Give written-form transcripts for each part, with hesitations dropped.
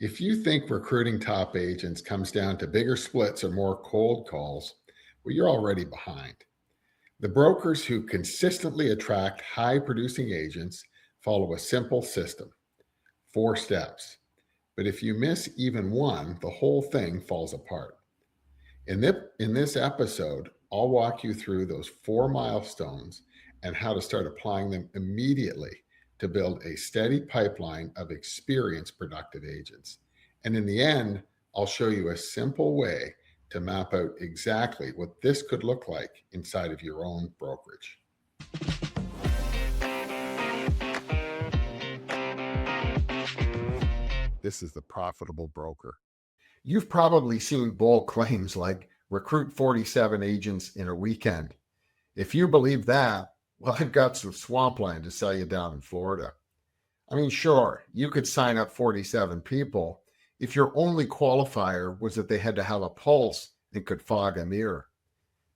If you think recruiting top agents comes down to bigger splits or more cold calls, well, you're already behind. The brokers who consistently attract high producing agents follow a simple system, 4 steps. But if you miss even one, the whole thing falls apart. In this episode, I'll walk you through those 4 milestones and how to start applying them immediately to build a steady pipeline of experienced productive agents. And in the end, I'll show you a simple way to map out exactly what this could look like inside of your own brokerage. This is the profitable broker. You've probably seen bold claims like recruit 47 agents in a weekend. If you believe that, well, I've got some swampland to sell you down in Florida. I mean, sure, you could sign up 47 people if your only qualifier was that they had to have a pulse and could fog a mirror.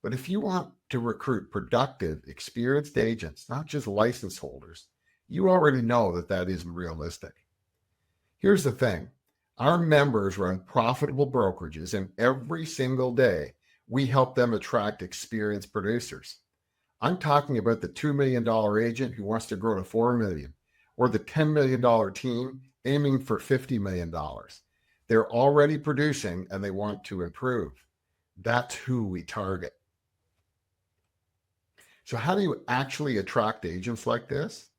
But if you want to recruit productive, experienced agents, not just license holders, you already know that that isn't realistic. Here's the thing. Our members run profitable brokerages, and every single day, we help them attract experienced producers. I'm talking about the $2 million agent who wants to grow to $4 million, or the $10 million team aiming for $50 million. They're already producing and they want to improve. That's who we target. So how do you actually attract agents like this?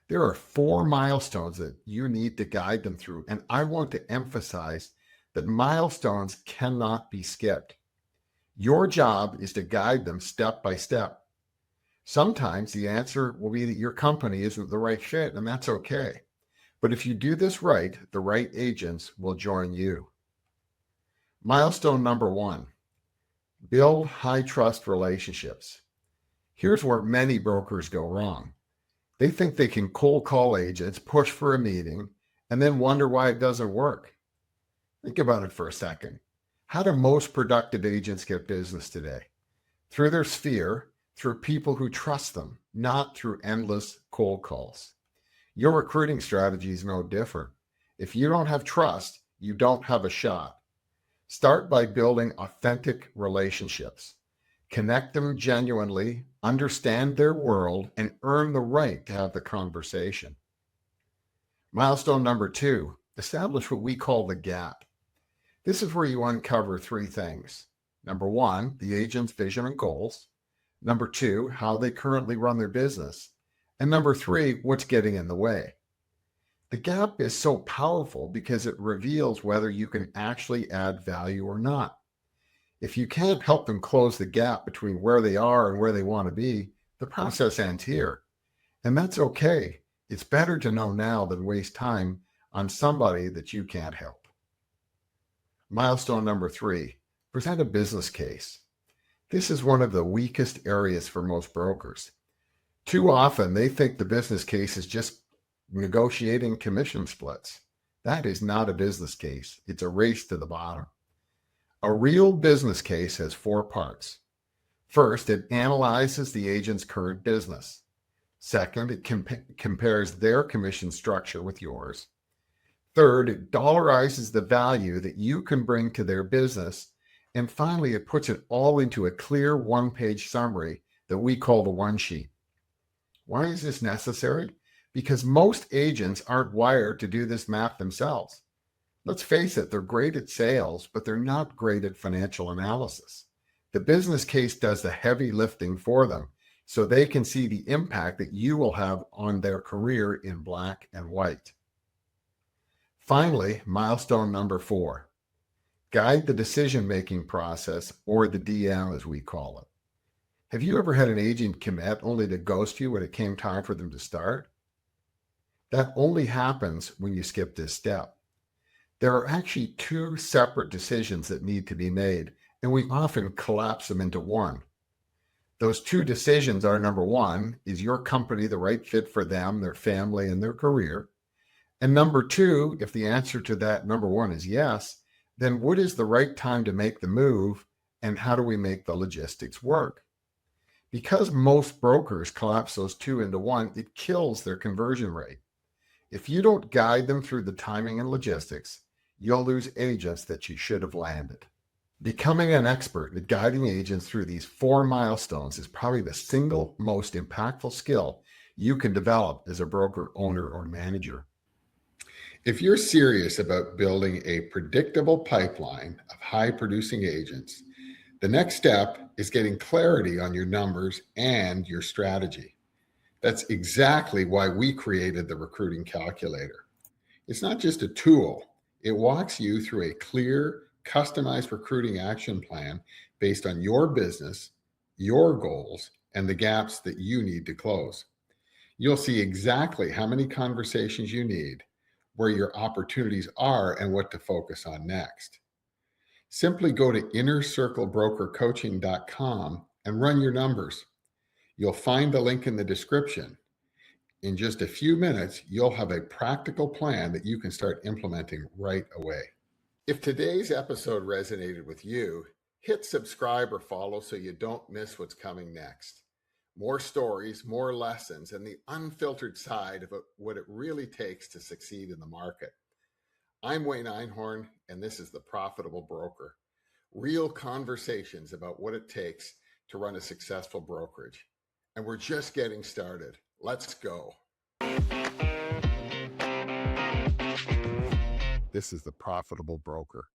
There are 4 milestones that you need to guide them through, and I want to emphasize that milestones cannot be skipped. Your job is to guide them step by step. Sometimes the answer will be that your company isn't the right fit, and that's okay. But if you do this right, the right agents will join you. Milestone number 1, build high trust relationships. Here's where many brokers go wrong. They think they can cold call agents, push for a meeting, and then wonder why it doesn't work. Think about it for a second. How do most productive agents get business today? Through their sphere, through people who trust them, not through endless cold calls. Your recruiting strategy is no different. If you don't have trust, you don't have a shot. Start by building authentic relationships. Connect them genuinely, understand their world, and earn the right to have the conversation. Milestone number 2, establish what we call the gap. This is where you uncover 3 things. Number 1, the agent's vision and goals. Number 2, how they currently run their business. And number 3, what's getting in the way. The gap is so powerful because it reveals whether you can actually add value or not. If you can't help them close the gap between where they are and where they want to be, the process ends here. And that's okay. It's better to know now than waste time on somebody that you can't help. Milestone number 3, present a business case. This is one of the weakest areas for most brokers. Too often, they think the business case is just negotiating commission splits. That is not a business case. It's a race to the bottom. A real business case has 4 parts. First, it analyzes the agent's current business. Second, it compares their commission structure with yours. Third, it dollarizes the value that you can bring to their business. And finally, it puts it all into a clear 1-page summary that we call the one sheet. Why is this necessary? Because most agents aren't wired to do this math themselves. Let's face it, they're great at sales, but they're not great at financial analysis. The business case does the heavy lifting for them so they can see the impact that you will have on their career in black and white. Finally, milestone number 4, guide the decision-making process, or the DM as we call it. Have you ever had an agent commit only to ghost you when it came time for them to start? That only happens when you skip this step. There are actually 2 separate decisions that need to be made, and we often collapse them into one. Those 2 decisions are, number 1, is your company the right fit for them, their family, and their career? And number 2, if the answer to that number 1 is yes, then what is the right time to make the move, and how do we make the logistics work? Because most brokers collapse those 2 into one, it kills their conversion rate. If you don't guide them through the timing and logistics, you'll lose agents that you should have landed. Becoming an expert at guiding agents through these 4 milestones is probably the single most impactful skill you can develop as a broker, owner, or manager. If you're serious about building a predictable pipeline of high producing agents, the next step is getting clarity on your numbers and your strategy. That's exactly why we created the recruiting calculator. It's not just a tool, it walks you through a clear, customized recruiting action plan based on your business, your goals, and the gaps that you need to close. You'll see exactly how many conversations you need, where your opportunities are, and what to focus on next. Simply go to innercirclebrokercoaching.com and run your numbers. You'll find the link in the description. In just a few minutes, you'll have a practical plan that you can start implementing right away. If today's episode resonated with you, hit subscribe or follow so you don't miss what's coming next. More stories, more lessons, and the unfiltered side of what it really takes to succeed in the market. I'm Wayne Einhorn, and this is The Profitable Broker. Real conversations about what it takes to run a successful brokerage. And we're just getting started. Let's go. This is The Profitable Broker.